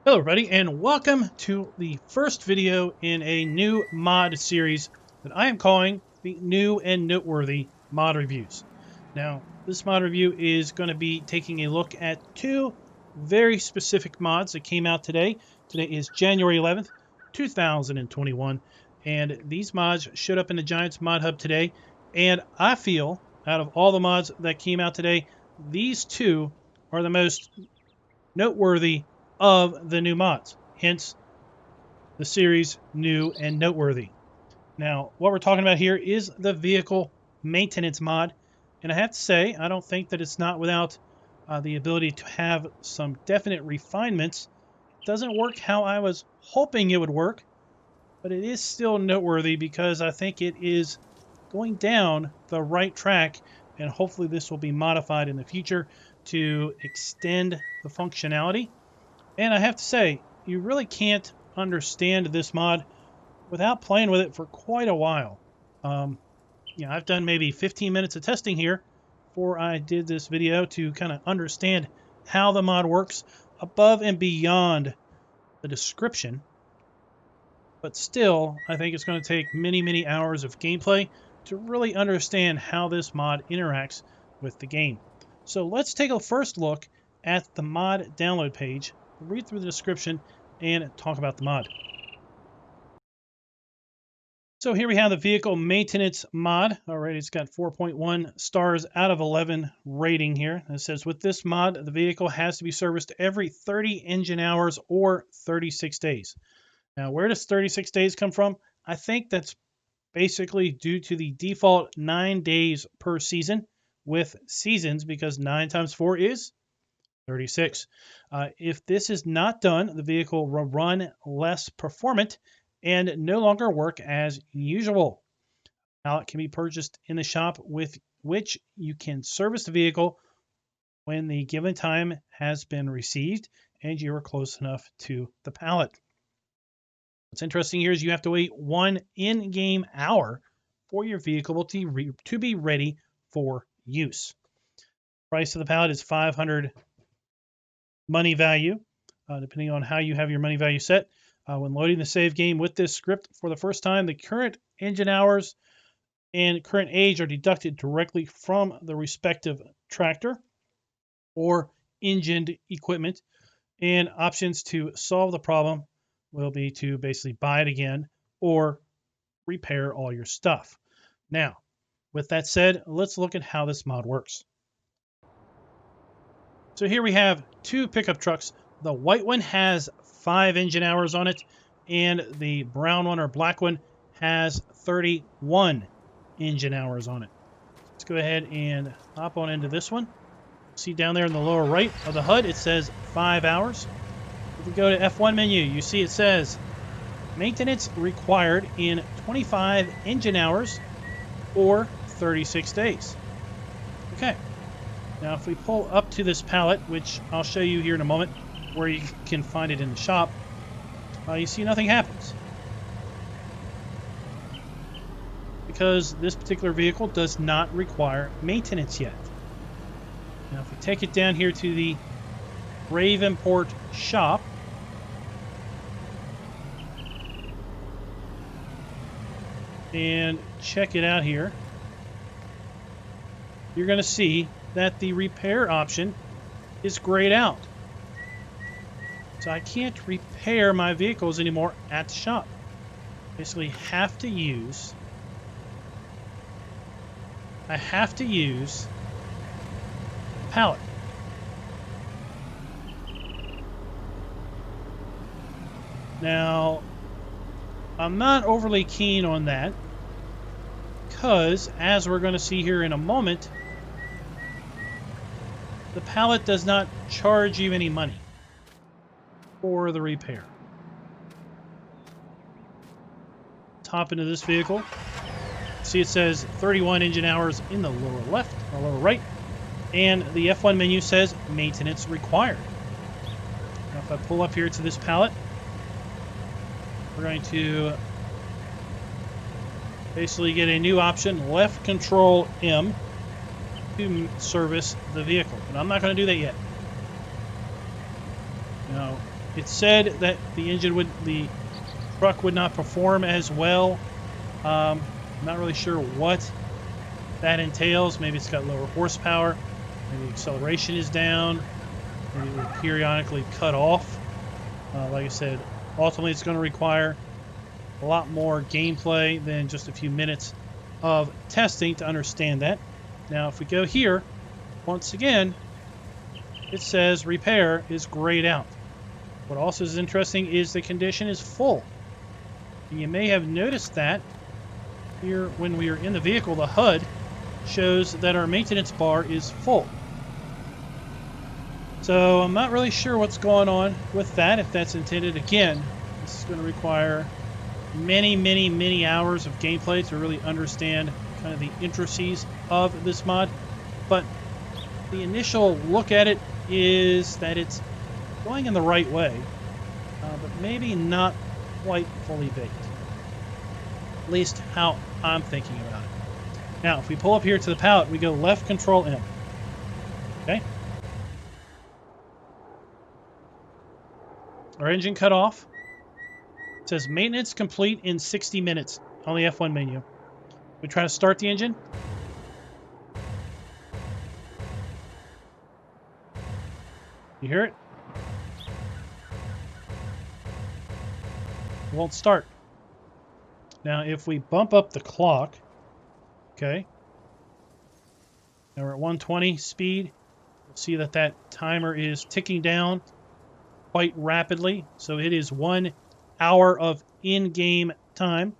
Hello everybody, and welcome to the first video in a new mod series that I am calling the New and Noteworthy Mod Reviews. Now, this mod review is going to be taking a look at two very specific mods that came out today. Today is January 11th, 2021, and these mods showed up in the Giants Mod Hub today, and I feel, out of all the mods that came out today, these two are the most noteworthy of the new mods, hence the series New and Noteworthy. Now, what we're talking about here is the vehicle maintenance mod, and I have to say, I don't think that it's not without the ability to have some definite refinements. It doesn't work how I was hoping it would work, but it is still noteworthy because I think it is going down the right track, and hopefully this will be modified in the future to extend the functionality. And I have to say, you really can't understand this mod without playing with it for quite a while. I've done maybe 15 minutes of testing here before I did this video to kind of understand how the mod works above and beyond the description. But still, I think it's going to take many, many hours of gameplay to really understand how this mod interacts with the game. So let's take a first look at the mod download page, read through the description, and talk about the mod. So here we have the vehicle maintenance mod. All right, it's got 4.1 stars out of 11 rating here. It says with this mod, the vehicle has to be serviced every 30 engine hours or 36 days. Now, where does 36 days come from? I think that's basically due to the default 9 days per season with seasons, because 9 times 4 is 36. If this is not done, the vehicle will run less performant and no longer work as usual. Now, it can be purchased in the shop, with which you can service the vehicle when the given time has been received and you are close enough to the pallet. What's interesting here is you have to wait 1 in-game hour for your vehicle to be ready for use. Price of the pallet is 500 money value, depending on how you have your money value set. When loading the save game with this script for the first time, the current engine hours and current age are deducted directly from the respective tractor or engined equipment, and options to solve the problem will be to basically buy it again or repair all your stuff. Now, with that said, let's look at how this mod works. So here we have two pickup trucks. The white one has 5 engine hours on it, and the brown one or black one has 31 engine hours on it. Let's go ahead and hop on into this one. See down there in the lower right of the HUD, it says 5 hours. If we go to F1 menu, you see it says maintenance required in 25 engine hours or 36 days. Okay. Now, if we pull up to this pallet, which I'll show you here in a moment, where you can find it in the shop, you see nothing happens. Because this particular vehicle does not require maintenance yet. Now, if we take it down here to the Ravenport shop, and check it out here, you're going to see that the repair option is grayed out. So I can't repair my vehicles anymore at the shop. Basically have to use pallet. Now, I'm not overly keen on that, because as we're going to see here in a moment, the pallet does not charge you any money for the repair. Let's hop into this vehicle. See, it says 31 engine hours in the lower left or lower right, and the F1 menu says maintenance required. Now, if I pull up here to this pallet, we're going to basically get a new option, left control M, to service the vehicle. But I'm not going to do that yet. Now, It said that the truck would not perform as well. I'm not really sure what that entails. Maybe it's got lower horsepower. Maybe acceleration is down. Maybe it would periodically cut off. Like I said, ultimately it's going to require a lot more gameplay than just a few minutes of testing to understand that. Now, if we go here, once again, it says repair is grayed out. What also is interesting is the condition is full. And you may have noticed that here when we are in the vehicle, the HUD shows that our maintenance bar is full. So I'm not really sure what's going on with that, if that's intended. Again, this is going to require many hours of gameplay to really understand kind of the intricacies of this mod. But the initial look at it is that it's going in the right way, but maybe not quite fully baked. At least how I'm thinking about it. Now, if we pull up here to the palette, we go left Control M. Okay. Our engine cut off. It says maintenance complete in 60 minutes on the F1 menu. We try to start the engine. You hear it? It won't start. Now, if we bump up the clock, okay, now we're at 120 speed, you'll see that that timer is ticking down quite rapidly. So it is 1 hour of in-game time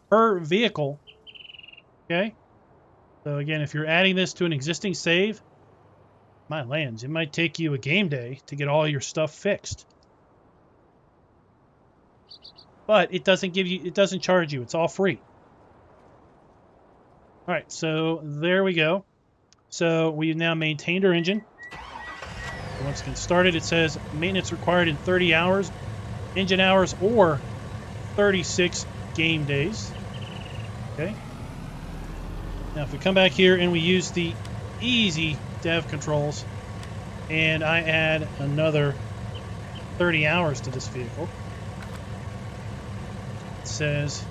per vehicle. Okay. So again, if you're adding this to an existing save, my lands, it might take you a game day to get all your stuff fixed. But it doesn't give you, it doesn't charge you. It's all free. All right, so there we go. So we've now maintained our engine. Once it gets started, it says maintenance required in 30 hours, engine hours, or 36 game days. Okay. Now, if we come back here and we use the easy dev controls, and I add another 30 hours to this vehicle, it says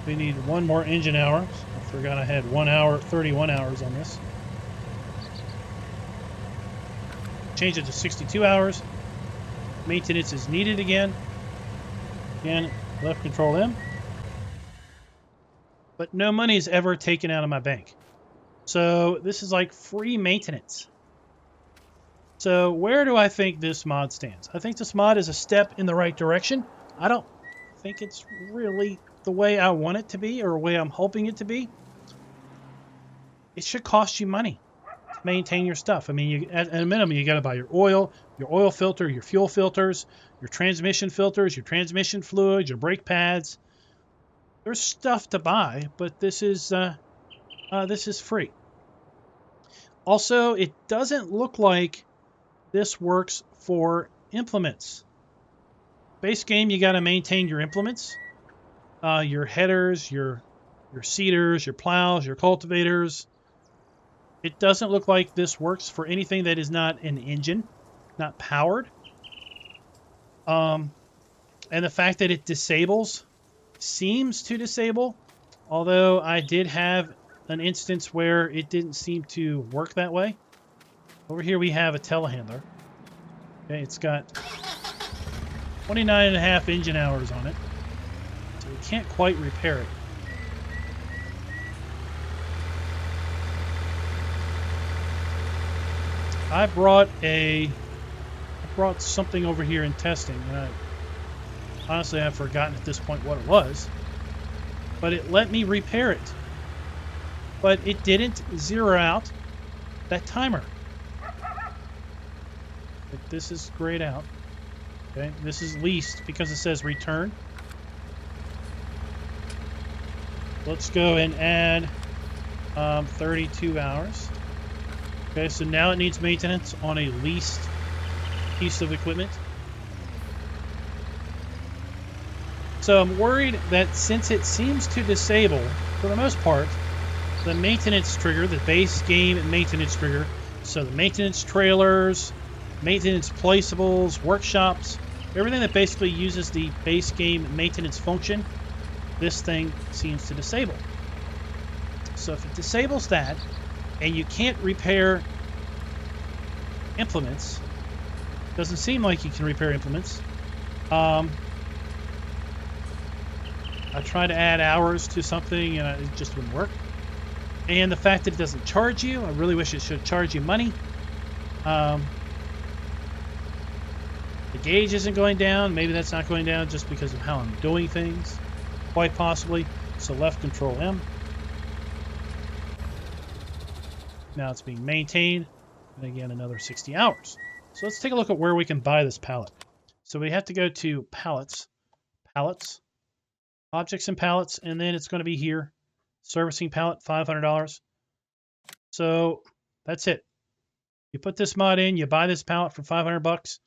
we need one more engine hour. I forgot I had 1 hour, 31 hours on this. Change it to 62 hours. Maintenance is needed again. Again, left Control M. But no money is ever taken out of my bank. So this is like free maintenance. So where do I think this mod stands? I think this mod is a step in the right direction. I don't think it's really the way I want it to be or the way I'm hoping it to be. It should cost you money to maintain your stuff. I mean, at a minimum, you got to buy your oil filter, your fuel filters, your transmission filters, your transmission fluid, your brake pads. There's stuff to buy, but this is free. Also, it doesn't look like this works for implements. Base game, you got to maintain your implements, your headers, your seeders, your plows, your cultivators. It doesn't look like this works for anything that is not an engine, not powered. And the fact that it disables seems to disable, although I did have an instance where it didn't seem to work that way. Over here we have a telehandler. Okay, it's got 29.5 engine hours on it, so we can't quite repair it. I brought something over here in testing, and honestly I've forgotten at this point what it was, but it let me repair it. But it didn't zero out that timer. But this is grayed out. Okay, this is leased because it says return. Let's go and add 32 hours. Okay, so now it needs maintenance on a leased piece of equipment. So I'm worried that since it seems to disable, for the most part, the maintenance trigger, the base game maintenance trigger, so the maintenance trailers, maintenance placeables, workshops, everything that basically uses the base game maintenance function, this thing seems to disable. So if it disables that, and you can't repair implements, doesn't seem like you can repair implements. I tried to add hours to something and it just wouldn't work. And the fact that it doesn't charge you, I really wish it should charge you money. The gauge isn't going down. Maybe that's not going down just because of how I'm doing things. Quite possibly. So left Control M. Now it's being maintained. And again, another 60 hours. So let's take a look at where we can buy this pallet. So we have to go to pallets, objects and pallets, and then it's going to be here. Servicing pallet, $500. So that's it. You put this mod in, you buy this pallet for 500 bucks.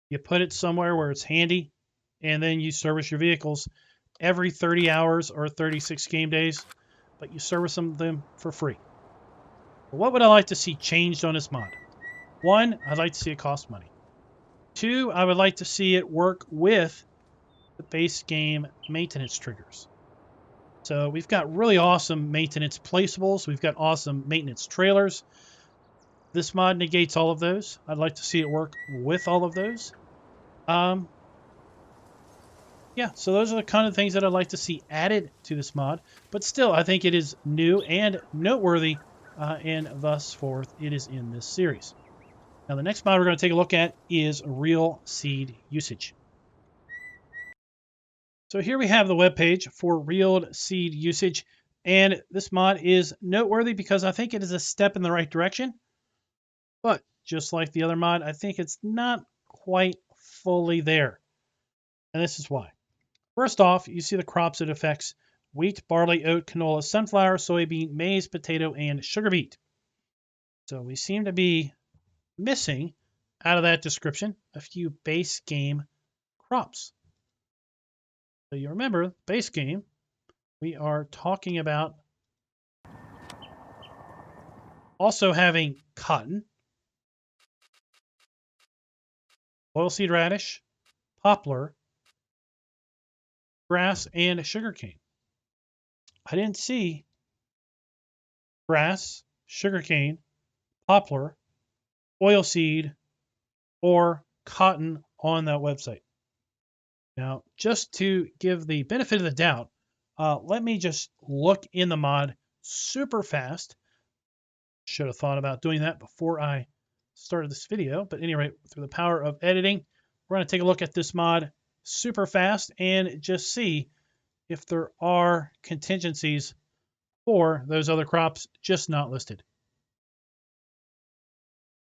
You put it somewhere where it's handy, and then you service your vehicles every 30 hours or 36 game days, but you service them for free. What would I like to see changed on this mod? 1, I'd like to see it cost money. 2, I would like to see it work with the base game maintenance triggers. So we've got really awesome maintenance placeables. We've got awesome maintenance trailers. This mod negates all of those. I'd like to see it work with all of those. Yeah, so those are the kind of things that I'd like to see added to this mod. But still, I think it is new and noteworthy, and thus forth, it is in this series. Now, the next mod we're going to take a look at is real seed usage. So here we have the web page for real seed usage, and this mod is noteworthy because I think it is a step in the right direction. But just like the other mod, I think it's not quite fully there. And this is why. First off, you see the crops it affects: wheat, barley, oat, canola, sunflower, soybean, maize, potato, and sugar beet. So we seem to be missing out of that description a few base game crops. So you remember, base game, we are talking about also having cotton, oilseed radish, poplar, grass, and sugarcane. I didn't see grass, sugarcane, poplar, oilseed, or cotton on that website. Now, just to give the benefit of the doubt, let me just look in the mod super fast. Should have thought about doing that before I started this video, but anyway, through the power of editing, we're going to take a look at this mod super fast and just see if there are contingencies for those other crops just not listed.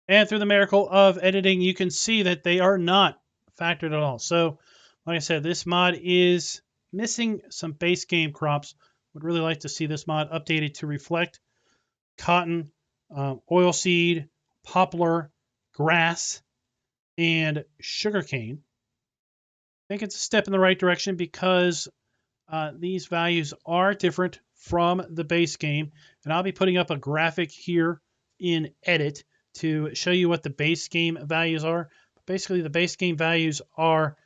And through the miracle of editing, you can see that they are not factored at all. So, like I said, this mod is missing some base game crops. Would really like to see this mod updated to reflect cotton, oilseed, poplar, grass, and sugarcane. I think it's a step in the right direction because these values are different from the base game. And I'll be putting up a graphic here in edit to show you what the base game values are. Basically, the base game values are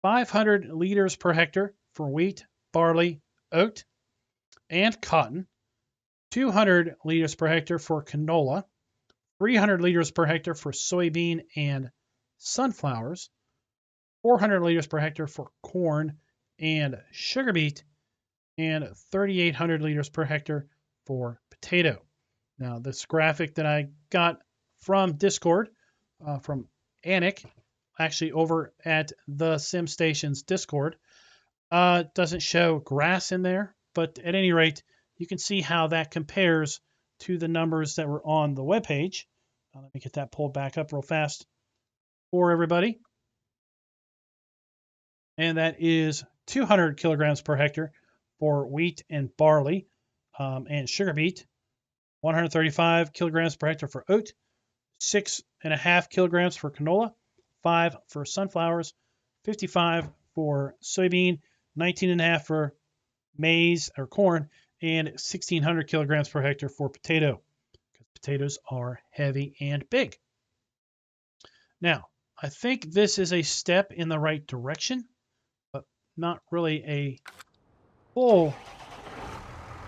500 liters per hectare for wheat, barley, oat, and cotton, 200 liters per hectare for canola, 300 liters per hectare for soybean and sunflowers, 400 liters per hectare for corn and sugar beet, and 3,800 liters per hectare for potato. Now, this graphic that I got from Discord, from Anik, actually over at the SimStation's Discord, doesn't show grass in there, but at any rate, you can see how that compares to the numbers that were on the webpage. Let me get that pulled back up real fast for everybody. And that is 200 kilograms per hectare for wheat and barley, and sugar beet, 135 kilograms per hectare for oat, 6.5 kilograms for canola, 5 for sunflowers, 55 for soybean, 19.5 for maize or corn, and 1,600 kilograms per hectare for potato, because potatoes are heavy and big. Now, I think this is a step in the right direction, but not really a full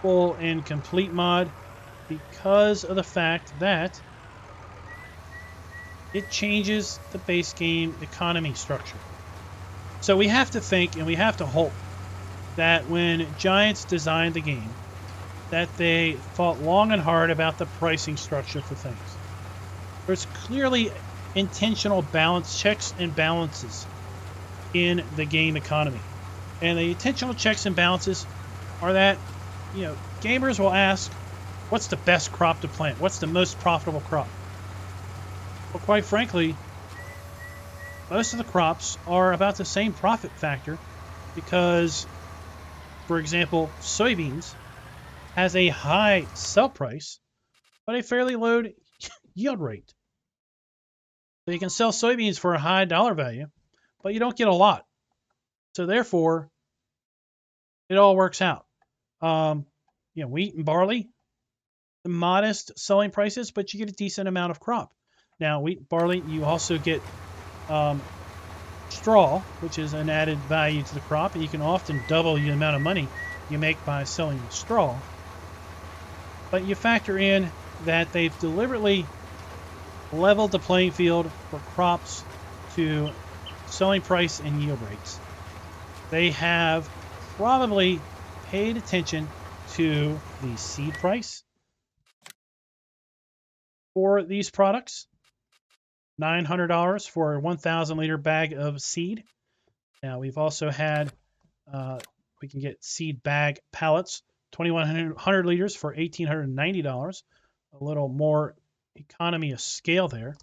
and complete mod because of the fact that it changes the base game economy structure. So we have to think and we have to hope that when Giants designed the game, that they thought long and hard about the pricing structure for things. There's clearly intentional balance checks and balances in the game economy. And the intentional checks and balances are that, gamers will ask, what's the best crop to plant? What's the most profitable crop? Well, quite frankly, most of the crops are about the same profit factor because, for example, soybeans has a high sell price, but a fairly low yield rate. So you can sell soybeans for a high dollar value, but you don't get a lot. So therefore, it all works out. Wheat and barley, modest selling prices, but you get a decent amount of crop. Now, wheat and barley, you also get straw, which is an added value to the crop, and you can often double the amount of money you make by selling straw. But you factor in that they've deliberately leveled the playing field for crops to selling price and yield rates. They have probably paid attention to the seed price for these products. $900 for a 1,000 liter bag of seed. Now we've also had, we can get seed bag pallets, 2,100 liters for $1,890. A little more economy of scale there.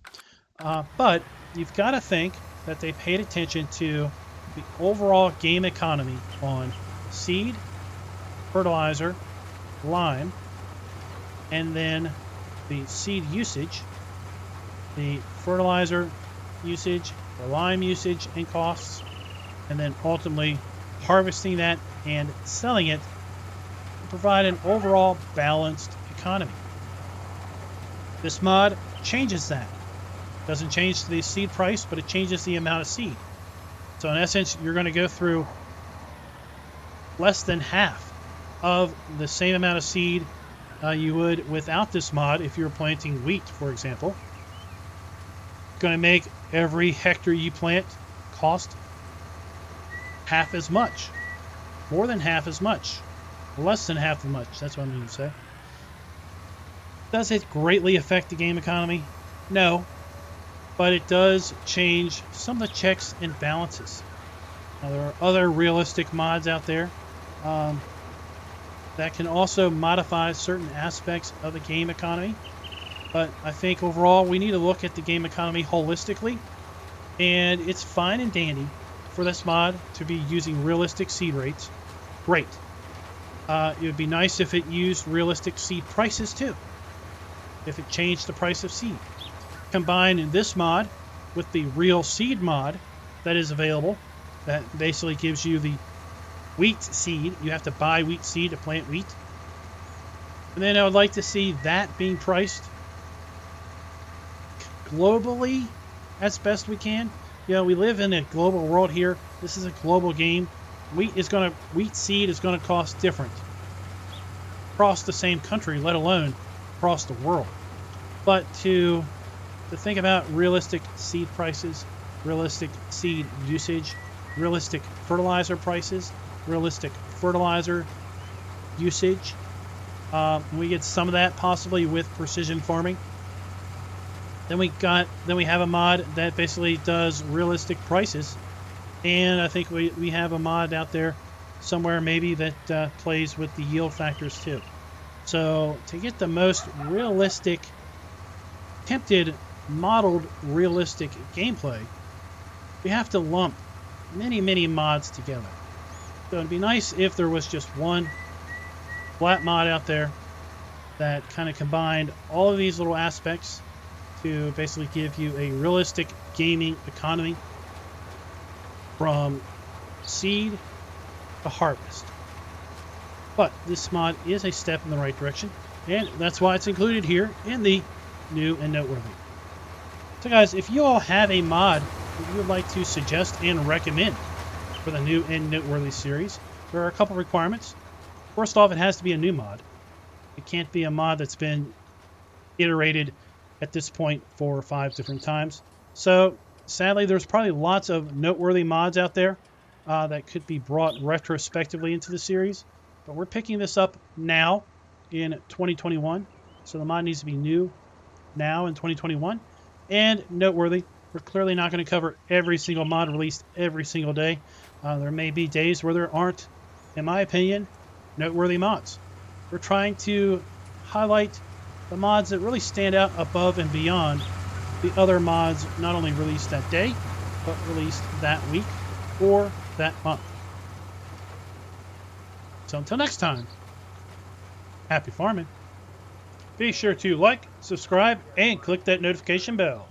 But you've got to think that they paid attention to the overall game economy on seed, fertilizer, lime, and then the seed usage, the fertilizer usage, the lime usage and costs, and then ultimately harvesting that and selling it to provide an overall balanced economy. This mod changes that. Doesn't change the seed price, but it changes the amount of seed. So in essence, you're going to go through less than half of the same amount of seed you would without this mod if you were planting wheat, for example. Going to make every hectare you plant cost half as much, more than half as much, less than half as much. That's what I'm going to say. Does it greatly affect the game economy? No, but it does change some of the checks and balances. Now, there are other realistic mods out there that can also modify certain aspects of the game economy. But I think overall we need to look at the game economy holistically, and it's fine and dandy for this mod to be using realistic seed rates. Great. It would be nice if it used realistic seed prices too, if it changed the price of seed. Combine this mod with the real seed mod that is available, that basically gives you the wheat seed. You have to buy wheat seed to plant wheat. And then I would like to see that being priced globally as best we can. We live in a global world here. This is a global game. Wheat seed is going to cost different across the same country, let alone across the world. But to think about realistic seed prices, realistic seed usage, realistic fertilizer prices, realistic fertilizer usage. We get some of that possibly with precision farming. Then we have a mod that basically does realistic prices, and I think we have a mod out there somewhere maybe that plays with the yield factors too. So to get the most realistic, modeled realistic gameplay, we have to lump many mods together. So it'd be nice if there was just one flat mod out there that kind of combined all of these little aspects to basically give you a realistic gaming economy from seed to harvest. But this mod is a step in the right direction, and that's why it's included here in the new and noteworthy. So guys, if you all have a mod that you would like to suggest and recommend for the new and noteworthy series, there are a couple requirements. First off, it has to be a new mod. It can't be a mod that's been iterated at this point 4 or 5 different times. So sadly, there's probably lots of noteworthy mods out there that could be brought retrospectively into the series. But we're picking this up now in 2021. So the mod needs to be new now in 2021 and noteworthy. We're clearly not going to cover every single mod released every single day. There may be days where there aren't, in my opinion, noteworthy mods. We're trying to highlight the mods that really stand out above and beyond the other mods not only released that day, but released that week or that month. So until next time, happy farming. Be sure to like, subscribe, and click that notification bell.